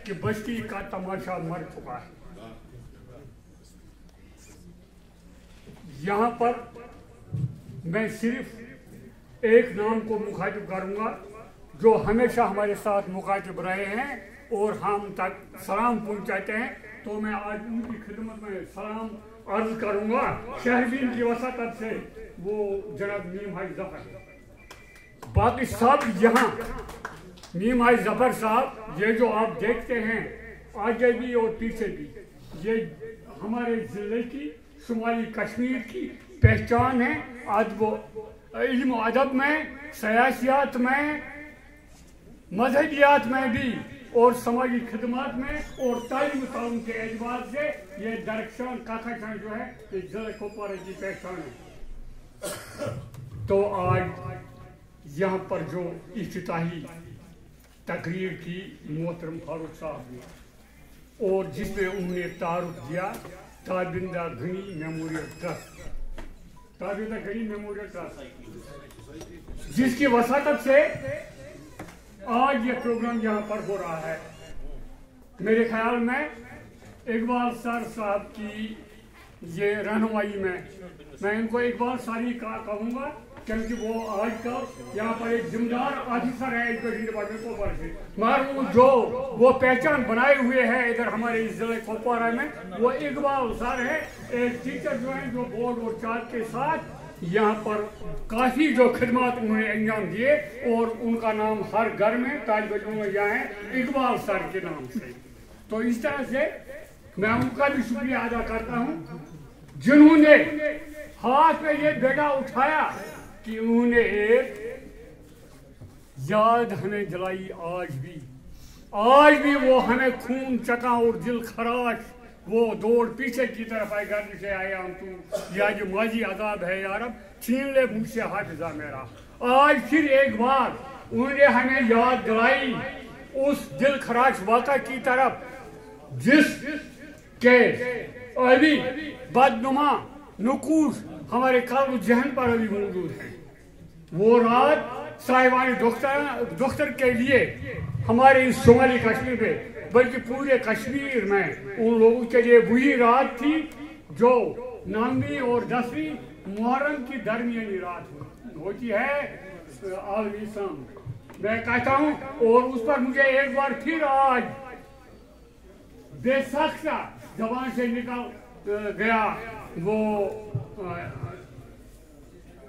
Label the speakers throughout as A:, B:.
A: کہ بستی کا تماشا مر چکا ہے. یہاں پر میں صرف ایک نام کو مخاطب کروں گا جو ہمیشہ ہمارے ساتھ مخاطب رہے ہیں اور ہم تک سلام پہنچاتے ہیں. تو میں آج ان کی خدمت میں سلام عرض کروں گا. شہرین کی وساطت سے وہ جناب میم حاج ظفر. باقی سب یہاں میم حاج ظفر صاحب یہ جو آپ دیکھتے ہیں آگے بھی اور پیچھے بھی، یہ ہمارے ضلع کی شمالی کشمیر کی پہچان ہے. ادب و علم و ادب میں، سیاسیات میں، مذہبیات میں بھی اور سماجی خدمات میں اور تعلیم و تعاون کے اعتبار سے یہ درخشان کاکھشان جو ہے یہ ضلع کپوارہ کی پہچان ہے. تو آج یہاں پر جو افتتاحی تقریر کی محترم فاروق صاحب نے اور جس میں انہوں نے تعارف دیا تابندہ غنی میموریل ٹرسٹ، تابندہ غنی میموریل ٹرسٹ جس کی وساطت سے آج یہ پروگرام یہاں پر ہو رہا ہے. میرے خیال میں اقبال سر صاحب کی یہ رہنمائی میں ان کو اقبال ساری کہوں گا کیونکہ وہ آج کل یہاں پر ایک ذمہ دار آفیسر ہے ایجوکیشن ڈپارٹمنٹ کپوارہ سے، مگر جو وہ پہچان بنائے ہوئے ہیں ادھر ہمارے اس ضلع کپوارہ میں وہ اقبال سر ہے. ایک ٹیچر جو ہیں جو بورڈ اور چارٹ کے ساتھ یہاں پر کافی جو خدمات انہوں نے انجام دیے اور ان کا نام ہر گھر میں طالب علموں میں یہاں ہے اقبال سر کے نام سے. تو اس طرح سے میں ان کا بھی شکریہ ادا کرتا ہوں جنہوں نے ہاتھ میں یہ بیٹا اٹھایا کہ انہوں نے ایک یاد ہمیں دلائی. آج بھی وہ ہمیں خون چکا اور دل خراش وہ دوڑ پیچھے کی طرف آئے گھر سے آیا ہم تو یا جو ماضی عذاب ہے یا رب چھین لے مجھ سے حافظہ میرا. آج پھر ایک بار انہوں نے ہمیں یاد دلائی اس دل خراش واقعہ کی طرف جس کے ابھی بدنما نقوش ہمارے قلب و ذہن پر ابھی موجود ہیں. وہ رات صاحبان دختر کے لیے ہمارے اس شمالی کشمیر میں بلکہ پورے کشمیر میں ان لوگوں کے لیے وہی رات تھی جو 9ویں اور 10ویں محرم کی درمیانی رات ہوتی ہے عالمی اسلام میں کہتا ہوں. اور اس پر مجھے ایک بار پھر آج بے سخت زبان سے نکل گیا وہ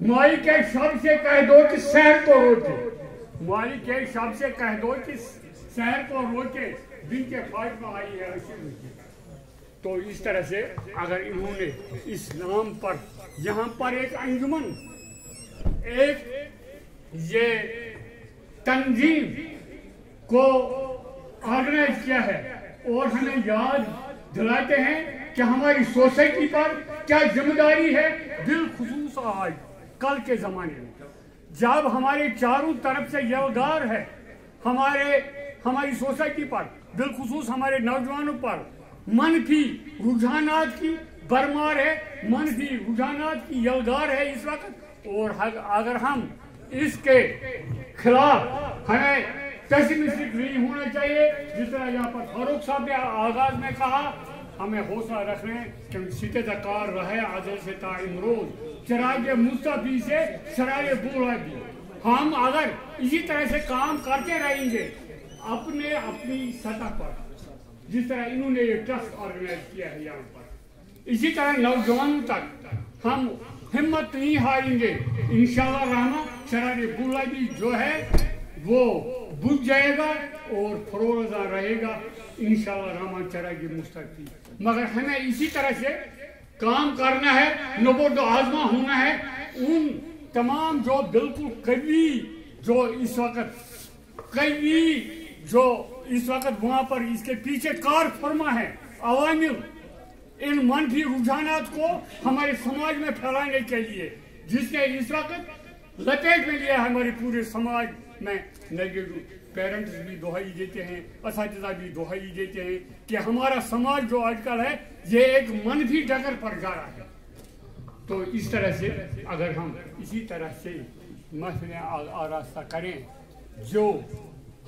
A: مائی کے شب سے کہہ دو کہ سحر کو روکے، مائی کے شب سے کہہ دو کہ سحر کو روکے دن کے فاطمہ آئی ہے. تو اس طرح سے اگر انہوں نے اسلام پر یہاں پر ایک انجمن ایک یہ تنظیم کو آرگنائز کیا ہے اور ہمیں یاد دلاتے ہیں کہ ہماری سوسائٹی پر کیا ذمہ داری ہے، بالخصوص آج کل کے زمانے میں جب ہمارے چاروں طرف سے یلغار ہے ہماری سوسائٹی پر بالخصوص ہمارے نوجوانوں پر منفی رجحانات کی برمار ہے، منفی رجحانات کی یلغار ہے اس وقت. اور اگر ہم اس کے خلاف ہمیں پیسمسٹک نہیں ہونا چاہیے. جس طرح یہاں پر فاروق صاحب نے آغاز میں کہا ہمیں حوصلہ رکھنے کہ ستہ کار رہے عدل سے تا امروز چراغ مصطفی سے شرائع بولا بھی. ہم اگر اسی طرح سے کام کرتے رہیں گے اپنی سطح پر جس طرح انہوں نے یہ ٹرسٹ آرگنائز کیا ہے یہاں پر اسی طرح نوجوانوں تک ہم ہمت نہیں ہاریں گے. انشاءاللہ رحمہ شرائع بولا بھی جو ہے وہ بجھ جائے گا اور فروزہ رہے گا انشاءاللہ رحمہ چراغ مصطفی. مگر ہمیں اسی طرح سے کام کرنا ہے، نبرد و آزما ہونا ہے. ان تمام جو بالکل قوی جو اس وقت وہاں پر اس کے پیچھے کار فرما ہے عوامل ان منفی رجحانات کو ہمارے سماج میں پھیلانے کے لیے جس نے اس وقت لپیٹ میں لیا ہمارے پورے سماج میں. نیگیٹو پیرنٹس بھی دہائی دیتے ہیں، اساتذہ بھی دہائی دیتے ہیں کہ ہمارا سماج جو آج کل ہے یہ ایک منفی ڈگر پر جا رہا ہے. تو اس طرح سے اگر ہم اسی طرح سے محفلیں آراستہ کریں جو